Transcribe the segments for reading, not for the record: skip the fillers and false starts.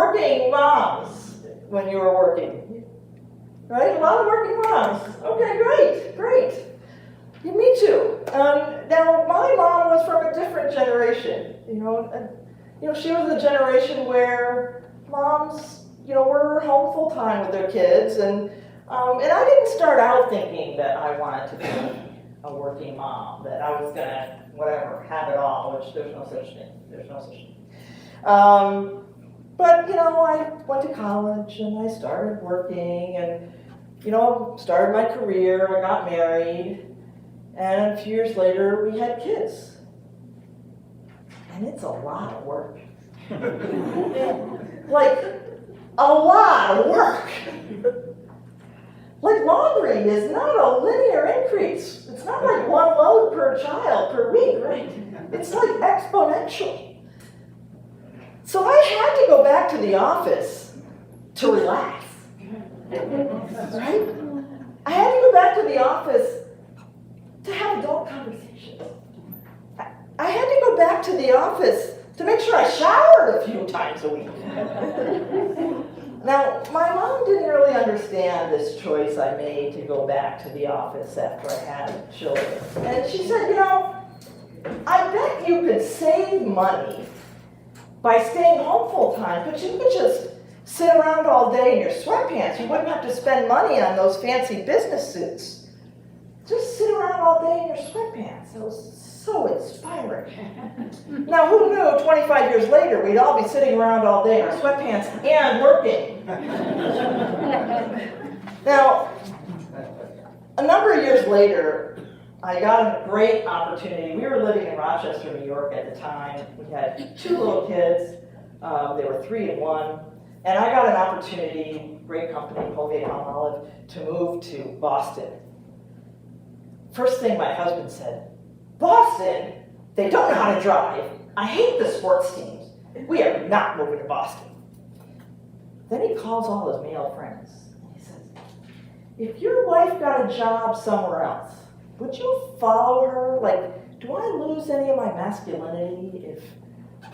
working moms when you were working? Right? A lot of working moms. Okay, great, great. Yeah, me too. Now, my mom was from a different generation. She was the generation where moms, were home full time with their kids, and I didn't start out thinking that I wanted to be a working mom, that I was gonna, have it all, which there's no such thing. There's no such thing. But, I went to college and I started working and, started my career, I got married, and a few years later we had kids. And it's a lot of work. Like, a lot of work. Like laundry is not a linear increase. It's not like one load per child per week, right? It's like exponential. So I had to go back to the office to relax, right? I had to go back to the office to have adult conversations. I had to go back to the office to make sure I showered a few times a week. Now, my mom didn't really understand this choice I made to go back to the office after I had children. And she said, I bet you could save money by staying home full time, but you could just sit around all day in your sweatpants. You wouldn't have to spend money on those fancy business suits. Just sit around all day in your sweatpants. It was so inspiring. Now, who knew 25 years later we'd all be sitting around all day in our sweatpants and working? Now, a number of years later, I got a great opportunity. We were living in Rochester, New York at the time. We had 2 little kids. They were 3 and 1. And I got an opportunity, great company, Colgate-Palmolive, to move to Boston. First thing my husband said, Boston? They don't know how to drive. I hate the sports teams. We are not moving to Boston. Then he calls all his male friends and he says, if your wife got a job somewhere else, would you follow her? Like, do I lose any of my masculinity if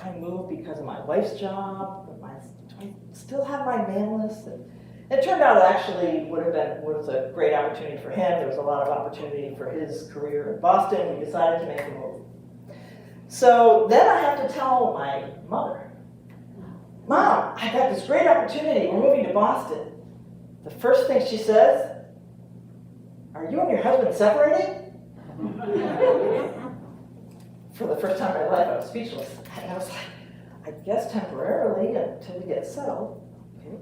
I move because of my wife's job? Do I still have my maleness? And it turned out it actually was a great opportunity for him. There was a lot of opportunity for his career in Boston. We decided to make a move. So then I have to tell my mother, Mom, I got this great opportunity. We're moving to Boston. The first thing she says, are you and your husband separating? For the first time in my life, I was speechless. And I was like, I guess temporarily until we get settled. Okay.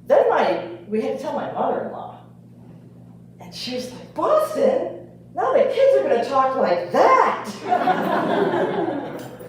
Then we had to tell my mother-in-law. And she was like, Boston? Now the kids are going to talk like that.